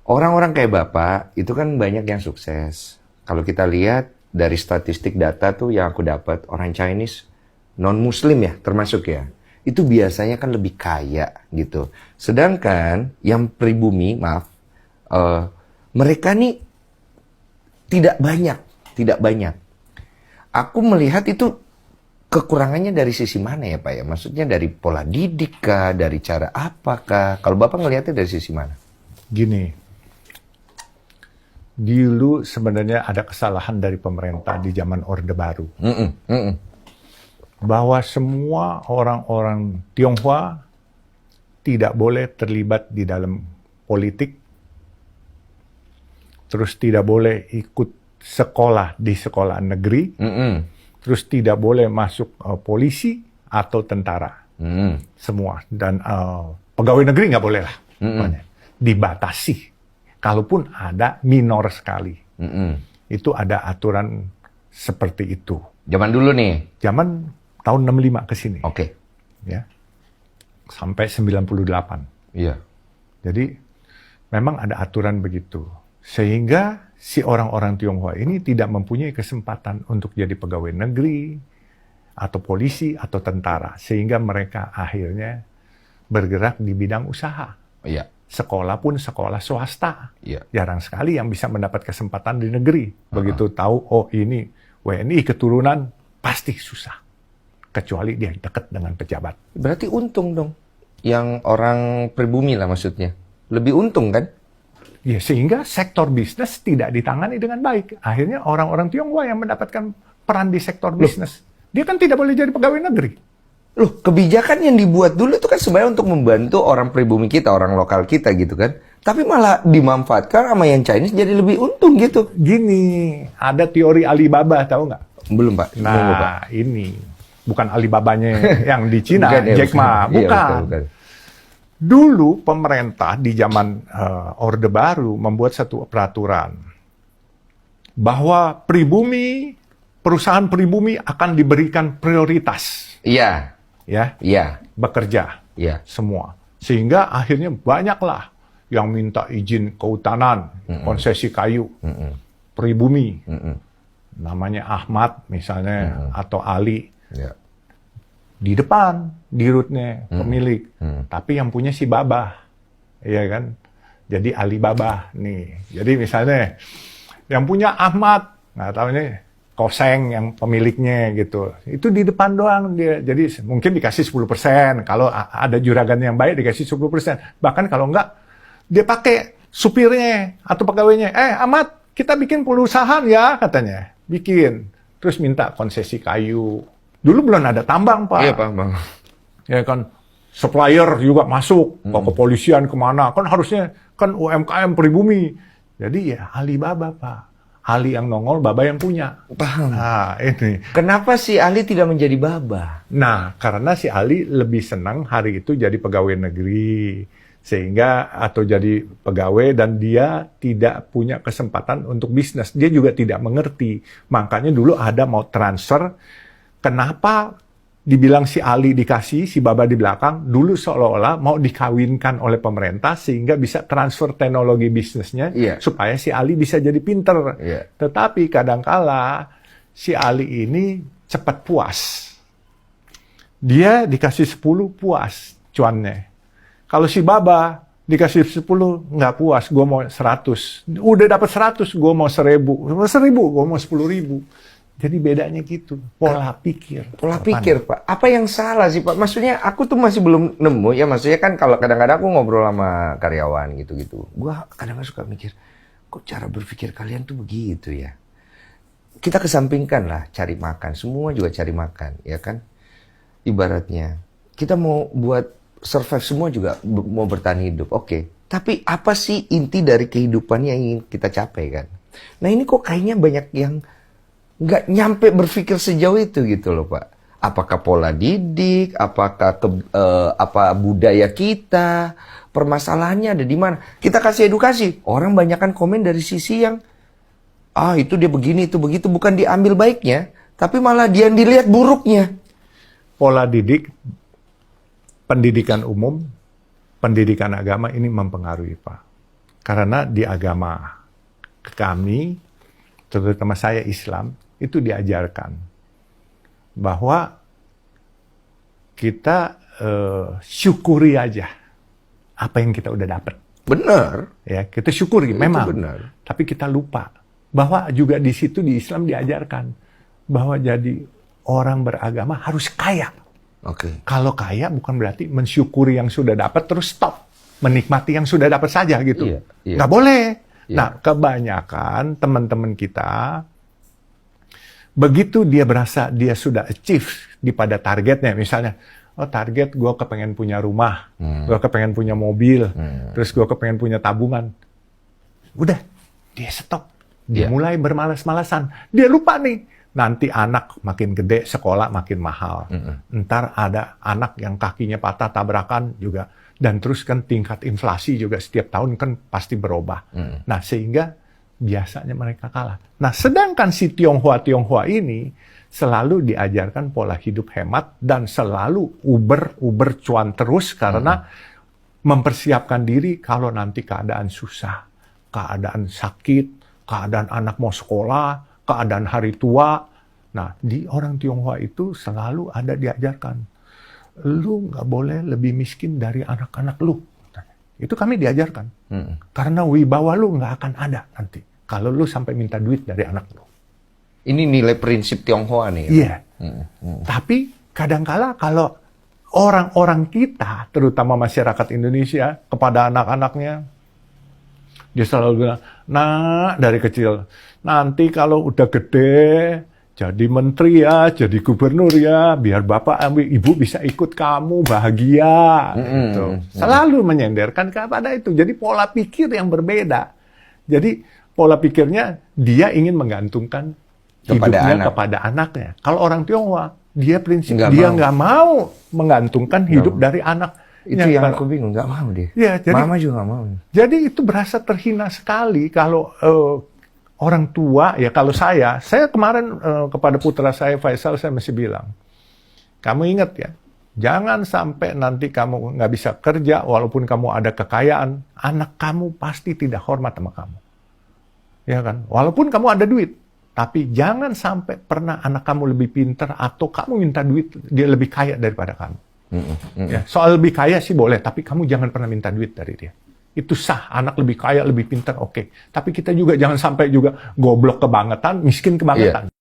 Orang-orang kayak Bapak itu kan banyak yang sukses. Kalau kita lihat dari statistik data tuh yang aku dapat, orang Chinese non-Muslim ya termasuk ya, itu biasanya kan lebih kaya gitu. Sedangkan yang pribumi, maaf, mereka nih tidak banyak. Aku melihat itu kekurangannya dari sisi mana ya Pak ya? Maksudnya dari pola didik kah, dari cara apakah? Kalau Bapak ngelihatnya dari sisi mana? Gini, dulu sebenarnya ada kesalahan dari pemerintah di zaman Orde Baru. Bahwa semua orang-orang Tionghoa tidak boleh terlibat di dalam politik, terus tidak boleh ikut sekolah di sekolah negeri, terus tidak boleh masuk polisi atau tentara, semua. Dan pegawai negeri nggak boleh lah, dibatasi. Kalaupun ada minor sekali, itu ada aturan seperti itu. Zaman dulu nih? Zaman tahun 65 ke sini. Oke. Ya. Sampai 98. Iya. Jadi memang ada aturan begitu. Sehingga si orang-orang Tionghoa ini tidak mempunyai kesempatan untuk jadi pegawai negeri, atau polisi, atau tentara. Sehingga mereka akhirnya bergerak di bidang usaha. Iya. Sekolah pun sekolah swasta. Iya. Jarang sekali yang bisa mendapat kesempatan di negeri. Begitu tahu, oh ini WNI keturunan, pasti susah. Kecuali dia dekat dengan pejabat. Berarti untung dong. Yang orang pribumi lah maksudnya. Lebih untung kan? Ya, sehingga sektor bisnis tidak ditangani dengan baik. Akhirnya orang-orang Tionghoa yang mendapatkan peran di sektor bisnis. Dia kan tidak boleh jadi pegawai negeri. Loh, kebijakan yang dibuat dulu itu kan sebenarnya untuk membantu orang pribumi kita, orang lokal kita gitu kan. Tapi malah dimanfaatkan sama yang Chinese jadi lebih untung gitu. Gini, ada teori Alibaba, tahu nggak? Belum Pak. Nah, belum, Pak. ini bukan Alibabanya yang di Cina, Bukan, ya, Jack Ma, bukan. bukan. Iya, bukan. Dulu pemerintah di zaman Orde Baru membuat satu peraturan bahwa pribumi, perusahaan pribumi akan diberikan prioritas. Iya. Ya, Iya. bekerja. Iya. Semua. Sehingga akhirnya banyaklah yang minta izin kehutanan, konsesi kayu, pribumi. Namanya Ahmad misalnya, atau Ali. Ya. Di depan, di rootnya pemilik. Tapi yang punya si Babah. Iya kan? Jadi Alibaba nih. Jadi misalnya, yang punya Ahmad, nggak tahu nih, Koseng yang pemiliknya gitu. Itu di depan doang dia. Jadi mungkin dikasih 10%. Kalau ada juragan yang baik dikasih 10%. Bahkan kalau enggak, dia pakai supirnya atau pegawainya. Ahmad, kita bikin perusahaan ya katanya. Bikin. Terus minta konsesi kayu. Dulu belum ada tambang, Pak. Iya, Pak, Bang. Ya kan, supplier juga masuk. Ke kepolisian kemana. Kan harusnya kan UMKM pribumi. Jadi ya Alibaba, Pak. Ali yang nongol, Baba yang punya. Paham. Nah, ini. Kenapa si Ali tidak menjadi Baba? Nah, karena si Ali lebih senang hari itu jadi pegawai negeri. Sehingga, atau jadi pegawai dan dia tidak punya kesempatan untuk bisnis. Dia juga tidak mengerti. Makanya dulu ada mau transfer. Kenapa dibilang si Ali dikasih, si Baba di belakang, dulu seolah-olah mau dikawinkan oleh pemerintah sehingga bisa transfer teknologi bisnisnya supaya si Ali bisa jadi pinter. Tetapi kadangkala si Ali ini cepat puas. Dia dikasih 10 puas cuannya. Kalau si Baba dikasih 10 nggak puas, gue mau 100. Udah dapat 100, gue mau 1000. 1000, gue mau 10.000. Jadi bedanya gitu, pola pikir. Pola pikir, Pak. Apa yang salah sih, Pak? Maksudnya aku tuh masih belum nemu ya. Maksudnya kan kalau kadang-kadang aku ngobrol sama karyawan gitu-gitu. Gua kadang-kadang suka mikir, kok cara berpikir kalian tuh begitu ya? Kita kesampingkan lah cari makan. Semua juga cari makan, ya kan? Ibaratnya. Kita mau buat survive, semua juga mau bertahan hidup. Oke. Tapi apa sih inti dari kehidupan yang ingin kita capai kan? Nah ini kok kayaknya banyak yang nggak nyampe berpikir sejauh itu gitu loh Pak. Apakah pola didik, apakah apa budaya kita, permasalahannya ada di mana? Kita kasih edukasi. Orang banyak kan komen dari sisi yang itu dia begini, itu begitu, bukan diambil baiknya, tapi malah dia dilihat buruknya. Pola didik, pendidikan umum, pendidikan agama ini mempengaruhi Pak. Karena di agama kami, terutama saya Islam, itu diajarkan bahwa kita syukuri aja apa yang kita udah dapat. Benar. Ya, kita syukuri memang. Benar. Tapi kita lupa bahwa juga di situ di Islam diajarkan bahwa jadi orang beragama harus kaya. Oke. Kalau kaya bukan berarti mensyukuri yang sudah dapat terus stop. Menikmati yang sudah dapat saja gitu. Iya, iya. Nggak boleh. Iya. Nah, kebanyakan teman-teman kita, begitu dia berasa dia sudah achieve pada targetnya, misalnya, oh target gue kepengen punya rumah, gue kepengen punya mobil, terus gue kepengen punya tabungan. Udah, dia stop. Dia Iya. mulai bermalas-malasan. Dia lupa nih, nanti anak makin gede, sekolah makin mahal. Ntar ada anak yang kakinya patah, tabrakan juga. Dan terus kan tingkat inflasi juga setiap tahun kan pasti berubah. Nah, sehingga biasanya mereka kalah. Nah, sedangkan si Tionghoa ini selalu diajarkan pola hidup hemat dan selalu uber cuan terus karena mempersiapkan diri kalau nanti keadaan susah, keadaan sakit, keadaan anak mau sekolah, keadaan hari tua. Nah, di orang Tionghoa itu selalu ada diajarkan, lu nggak boleh lebih miskin dari anak-anak lu. Itu kami diajarkan. Karena wibawa lu nggak akan ada nanti kalau lu sampai minta duit dari anak lu. Ini nilai prinsip Tionghoa nih. Iya. Tapi kadangkala kalau orang-orang kita, terutama masyarakat Indonesia, kepada anak-anaknya, dia selalu bilang, nah dari kecil, nanti kalau udah gede, jadi menteri ya, jadi gubernur ya, biar bapak ambil ibu bisa ikut kamu bahagia. Gitu. Selalu menyenderkan kepada itu. Jadi pola pikir yang berbeda. Jadi pola pikirnya dia ingin menggantungkan hidupnya kepada anaknya. Kalau orang Tionghoa, dia prinsip dia nggak mau menggantungkan hidup dari anak. Itu yang aku bingung, nggak mau dia. Ya, jadi, Mama juga nggak mau. Jadi itu berasa terhina sekali kalau orang tua, ya kalau saya kemarin kepada putra saya Faisal, saya masih bilang, kamu ingat ya, jangan sampai nanti kamu nggak bisa kerja, walaupun kamu ada kekayaan, anak kamu pasti tidak hormat sama kamu. Ya kan? Walaupun kamu ada duit, tapi jangan sampai pernah anak kamu lebih pintar atau kamu minta duit, dia lebih kaya daripada kamu. Ya, soal lebih kaya sih boleh, tapi kamu jangan pernah minta duit dari dia. Itu sah, anak lebih kaya, lebih pintar, oke. Tapi kita juga jangan sampai juga goblok kebangetan, miskin kebangetan.